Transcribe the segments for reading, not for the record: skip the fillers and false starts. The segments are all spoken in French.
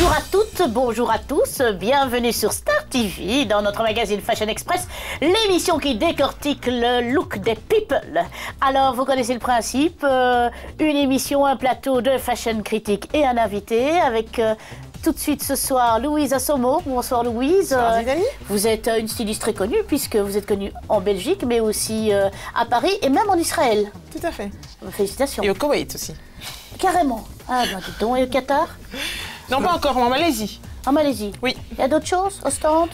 Bonjour à toutes, bonjour à tous, bienvenue sur Star TV dans notre magazine Fashion Express, l'émission qui décortique le look des people. Alors vous connaissez le principe, une émission, un plateau de fashion critique et un invité avec tout de suite ce soir Louise Assomo. Bonsoir Louise. Vous êtes une styliste très connue puisque vous êtes connue en Belgique mais aussi à Paris et même en Israël. Tout à fait. Félicitations. Et au Koweït aussi. Carrément. Ah ben dis donc, et au Qatar? Non, pas encore, mais en Malaisie. En Malaisie? Oui. Il y a d'autres choses? Ostende?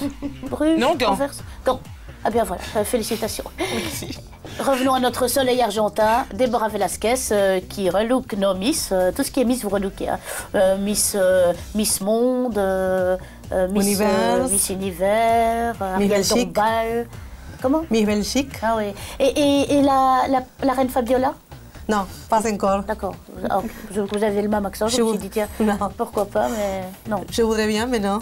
Bruges? Non, Gand. Anvers? Gand. Ah bien voilà, félicitations. Merci. Revenons à notre soleil argentin, Déborah Velasquez, qui relook nos Miss. Tout ce qui est Miss, vous relookez. Hein. Miss Monde, Miss Univers, Ariel Dombal. Comment? Miss Belgique. Ah oui. Et la reine Fabiola? Non, pas encore. D'accord. Vous avez le même accent, je me suis dit, tiens, non. Pourquoi pas, mais non. Je voudrais bien, mais non.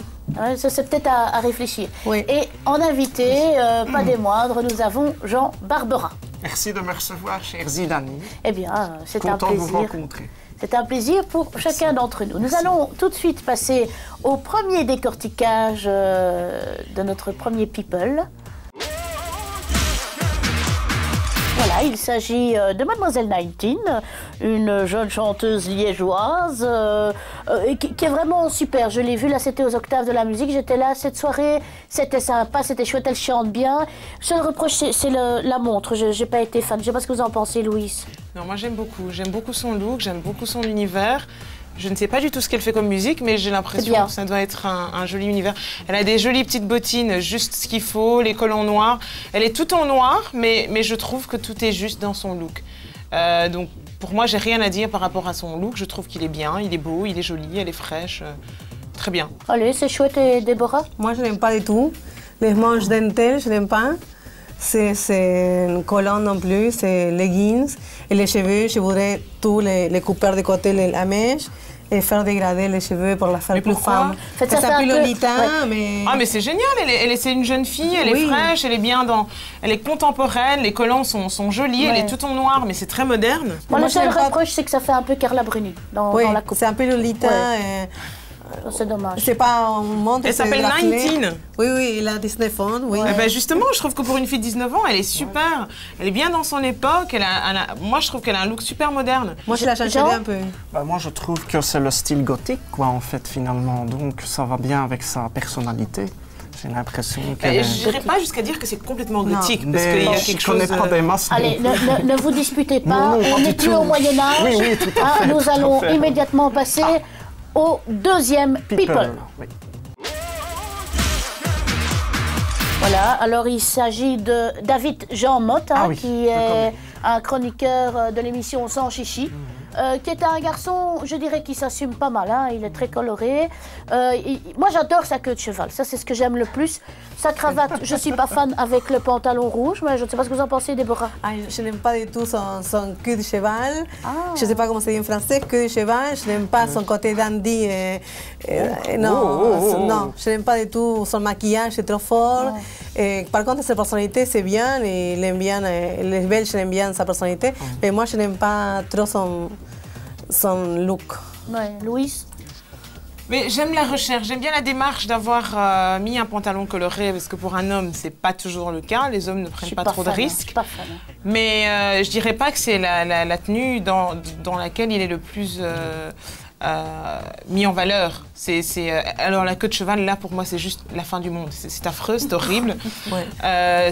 Ça, c'est peut-être à réfléchir. Oui. Et en invité, pas des moindres, nous avons Jean Barbera. Merci de me recevoir, chère Zidane. Eh bien, c'est un Content de vous plaisir. rencontrer. C'est un plaisir pour chacun d'entre nous. Nous allons tout de suite passer au premier décortiquage de notre premier People. Voilà, il s'agit de Mademoiselle 19, une jeune chanteuse liégeoise qui est vraiment super. Je l'ai vue, là c'était aux Octaves de la musique, j'étais là cette soirée, c'était sympa, c'était chouette, elle chante bien. Seul reproche, c'est la montre, je n'ai pas été fan. Je ne sais pas ce que vous en pensez, Louise. Non, moi j'aime beaucoup son look, j'aime beaucoup son univers. Je ne sais pas du tout ce qu'elle fait comme musique, mais j'ai l'impression que ça doit être un joli univers. Elle a des jolies petites bottines, juste ce qu'il faut, les collants noirs. Elle est toute en noir, mais je trouve que tout est juste dans son look. Donc pour moi, j'ai rien à dire par rapport à son look. Je trouve qu'il est bien, il est beau, il est joli, elle est fraîche. Très bien. Allez, c'est chouette, et Déborah? Moi, je n'aime pas du tout. Les manches dentelles, je n'aime pas. C'est un collant non plus, c'est leggings. Et les cheveux, je voudrais tous les couper de côté la mèche et faire dégrader les cheveux pour la faire plus femme. C'est un peu Lolita, mais... Ah, mais c'est génial, c'est une jeune fille, elle est fraîche, elle est bien dans... Elle est contemporaine, les collants sont jolis, elle est toute en noir, mais c'est très moderne. Moi, le seul reproche, c'est que ça fait un peu Carla Bruni dans la coupe. C'est un peu Lolita. C'est dommage. C'est pas un monde. Elle s'appelle 19. Oui, elle a 19 ans, oui. Eh ben justement, je trouve que pour une fille de 19 ans, elle est super. Elle est bien dans son époque. Moi, je trouve qu'elle a un look super moderne. Moi, je la changerais un peu. Bah, moi, je trouve que c'est le style gothique, quoi, en fait, finalement. Donc, ça va bien avec sa personnalité. J'ai l'impression qu'elle... Je n'irai pas jusqu'à dire que c'est complètement gothique, parce qu'il y a quelque chose... Je ne connais pas des masses. Allez, ne vous disputez pas, on n'est plus au Moyen-Âge. Oui, tout à fait. Nous allons immédiatement passer au deuxième People. Oui. Voilà, alors il s'agit de David Jean Motte, qui est un chroniqueur de l'émission Sans Chichi, qui est un garçon, je dirais, qui s'assume pas mal. Hein, il est très coloré. Moi, j'adore sa queue de cheval. Ça, c'est ce que j'aime le plus. Sa cravate, je ne suis pas fan avec le pantalon rouge, mais je ne sais pas ce que vous en pensez, Déborah. Je n'aime pas du tout son queue de cheval. Je ne sais pas comment c'est dit en français, queue de cheval. Je n'aime pas son côté dandy. Non, je n'aime pas du tout son maquillage, c'est trop fort. Par contre, sa personnalité, c'est bien. Il aime bien, les Belges aiment bien sa personnalité. Mais moi, je n'aime pas trop son look. Ouais, Louise? Mais j'aime la recherche, j'aime bien la démarche d'avoir mis un pantalon coloré, parce que pour un homme, c'est pas toujours le cas. Les hommes ne prennent pas trop de risques. Je suis pas fan. Mais je dirais pas que c'est la tenue dans laquelle il est le plus mis en valeur. Alors la queue de cheval, là pour moi c'est juste la fin du monde. C'est affreux, c'est horrible.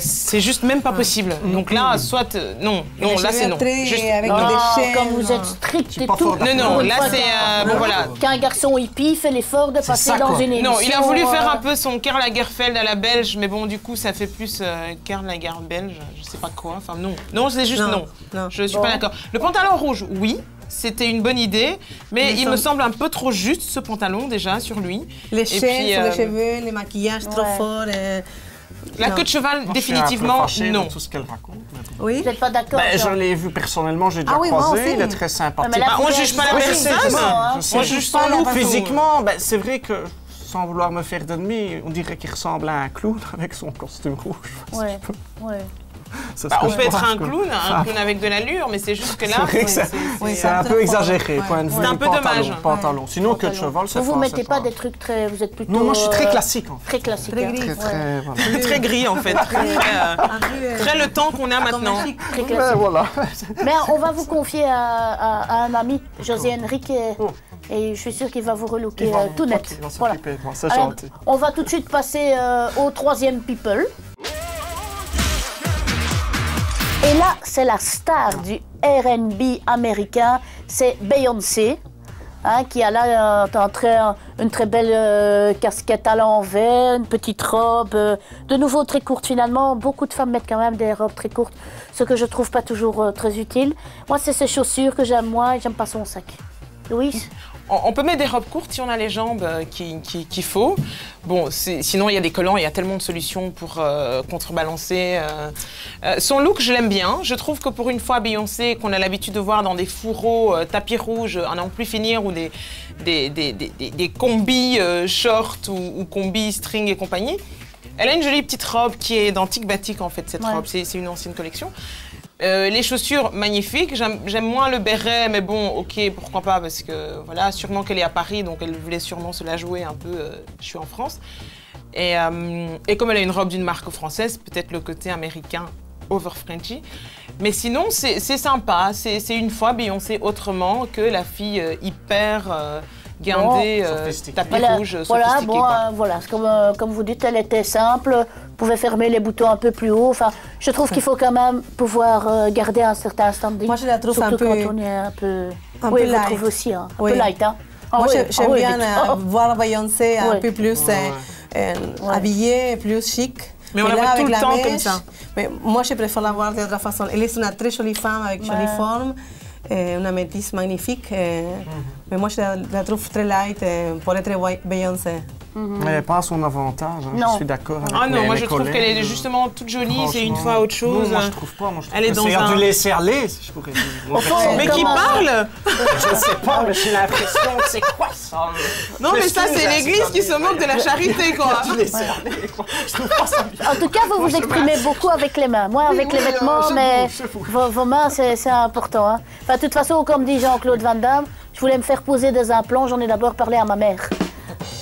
C'est juste même pas possible. Donc là, soit non, là c'est non. Juste avec des chaînes. Comme vous êtes strict et tout. Non, là c'est bon voilà. Qu'un garçon hippie fait l'effort de passer dans une émission. Non, il a voulu faire un peu son Karl Lagerfeld à la belge, mais bon du coup ça fait plus Karl Lagerfeld belge, je sais pas quoi. Enfin non, c'est juste non. Je suis pas d'accord. Le pantalon rouge, oui. C'était une bonne idée, mais il me semble un peu trop juste ce pantalon déjà sur lui. Les chaînes sur les cheveux, les maquillages trop forts. La queue de cheval, définitivement, non. Tout ce qu'elle raconte. Oui. Vous n'êtes pas d'accord? Je l'ai vu personnellement, j'ai déjà croisé, il est très sympathique. On ne juge pas la personne, on juge son look. Physiquement, c'est vrai que, sans vouloir me faire d'ennemis, on dirait qu'il ressemble à un clown avec son costume rouge. Ouais. On peut être un clown avec de l'allure, mais c'est juste que là, c'est un peu exagéré. C'est un peu dommage. Pantalon. Sinon, que de cheval, c'est vous mettez pas des trucs très... Vous êtes plutôt... Non, moi, je suis très classique, en fait. Très classique. Très gris. Très gris, en fait. Très le temps qu'on a maintenant. Très classique. Voilà. Mais on va vous confier à un ami, José Henrique, et je suis sûre qu'il va vous relooker tout net. Voilà. C'est gentil. On va tout de suite passer au troisième people. Et là, c'est la star du R&B américain, c'est Beyoncé, qui a là une très belle casquette à l'envers, une petite robe, de nouveau très courte finalement. Beaucoup de femmes mettent quand même des robes très courtes, ce que je trouve pas toujours très utile. Moi, c'est ses chaussures que j'aime moins et j'aime pas son sac. Louise? On peut mettre des robes courtes si on a les jambes qu'il faut. Bon, sinon, il y a des collants, il y a tellement de solutions pour contrebalancer. Son look, je l'aime bien. Je trouve que pour une fois, Beyoncé, qu'on a l'habitude de voir dans des fourreaux, tapis rouges, à n'en plus finir, ou des combis shorts ou combis string et compagnie, elle a une jolie petite robe qui est d'antique batik, en fait, cette robe. C'est une ancienne collection. Les chaussures, magnifiques. J'aime moins le béret, mais bon, ok, pourquoi pas, parce que voilà, sûrement qu'elle est à Paris, donc elle voulait sûrement se la jouer un peu, je suis en France. Et comme elle a une robe d'une marque française, peut-être le côté américain over Frenchy. Mais sinon, c'est sympa. C'est une fois Beyoncé autrement que la fille hyper guindée, tapis rouge, sophistiquée. Voilà, comme vous dites, elle était simple. Vous pouvez fermer les boutons un peu plus haut. Enfin, je trouve qu'il faut quand même pouvoir garder un certain standing. Moi, je la trouve surtout un peu... quand on est un peu... peu light. Je trouve aussi, un peu light. Hein. Moi, j'aime bien voir Beyoncé un peu plus habillée, plus chic. Mais on la voit tout le temps comme ça. Mais moi, je préfère la voir de autre façon. Elle est une très jolie femme avec jolie forme. Une métisse magnifique. Mais moi, je la trouve très light pour être Beyoncé. Mais elle n'est pas à son avantage, je suis d'accord avec Ah non, moi je trouve collègues. qu'elle est justement toute jolie, c'est une fois autre chose. Non, moi je trouve pas, elle est dans un... du laisser aller, si je pourrais dire. Mais qui parle? Je ne sais pas, mais j'ai l'impression que c'est quoi ça? Non, mais ça c'est l'église qui se moque de la charité, quoi. Du laisser aller, quoi. Je trouve pas ça bien. En tout cas, vous vous exprimez beaucoup avec les mains. Moi, avec les vêtements, mais vos mains, c'est important. Hein. Enfin, de toute façon, comme dit Jean-Claude Van Damme, je voulais me faire poser des implants, j'en ai d'abord parlé à ma mère.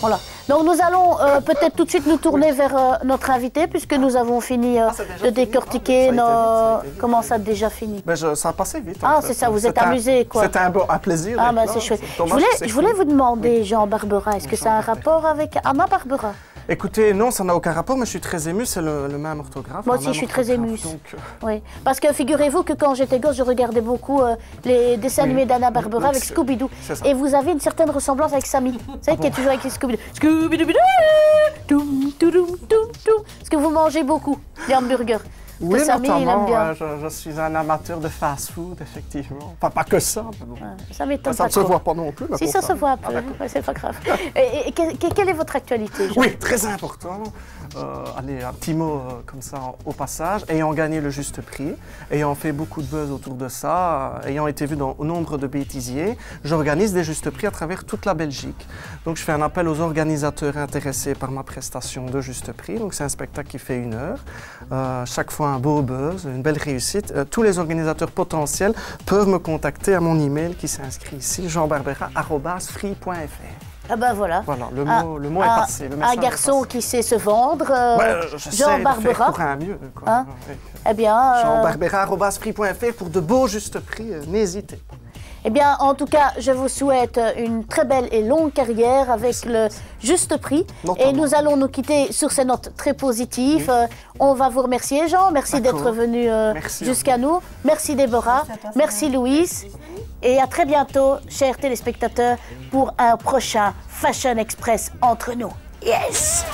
Voilà. Donc nous allons peut-être tout de suite nous tourner vers notre invité puisque nous avons fini de décortiquer nos... Comment ça a déjà fini? Ça a passé vite. Ah, c'est ça, vous êtes amusé quoi. C'était un plaisir. Ah, ben c'est chouette. Je voulais vous demander, Jean Barbera, est-ce que ça a un rapport avec Anna Barbera? Écoutez, non, ça n'a aucun rapport, mais je suis très émue, c'est le même orthographe. Moi aussi, je suis très émue. Oui, parce que figurez-vous que quand j'étais gosse, je regardais beaucoup les dessins animés d'Anna Barbera avec Scooby-Doo. Et vous avez une certaine ressemblance avec Sammy. Vous savez, qui est toujours avec Scooby-Doo. Scooby-Doo, est-ce que vous mangez beaucoup les hamburgers? Oui, Sammy, notamment, il aime bien. Je suis un amateur de fast-food, effectivement. Enfin, pas que ça, mais bon. Ça m'étonne Ça pas ne se voit pas non plus. Si, ça se voit un peu, c'est pas grave. Et quelle est votre actualité, Jean? Oui, très important. Allez, un petit mot comme ça au passage. Ayant gagné le juste prix, ayant fait beaucoup de buzz autour de ça, ayant été vu dans nombre de bêtisiers, j'organise des justes prix à travers toute la Belgique. Donc je fais un appel aux organisateurs intéressés par ma prestation de juste prix. Donc c'est un spectacle qui fait 1 heure. Chaque fois un beau buzz, une belle réussite. Tous les organisateurs potentiels peuvent me contacter à mon email qui s'inscrit ici, jeanbarbera@free.fr. Ah ben voilà. Voilà, le mot est passé. Un garçon qui sait se vendre, Jean Barbera. Pour un mieux. Quoi. Hein? Eh bien. jeanbarbera@free.fr pour de beaux justes prix, n'hésitez pas. Eh bien, en tout cas, je vous souhaite une très belle et longue carrière avec le juste prix. Et nous allons nous quitter sur ces notes très positives. On va vous remercier, Jean. Merci d'être venu jusqu'à nous. Merci, Déborah. Merci, Louise. Et à très bientôt, chers téléspectateurs, pour un prochain Fashion Express entre nous. Yes!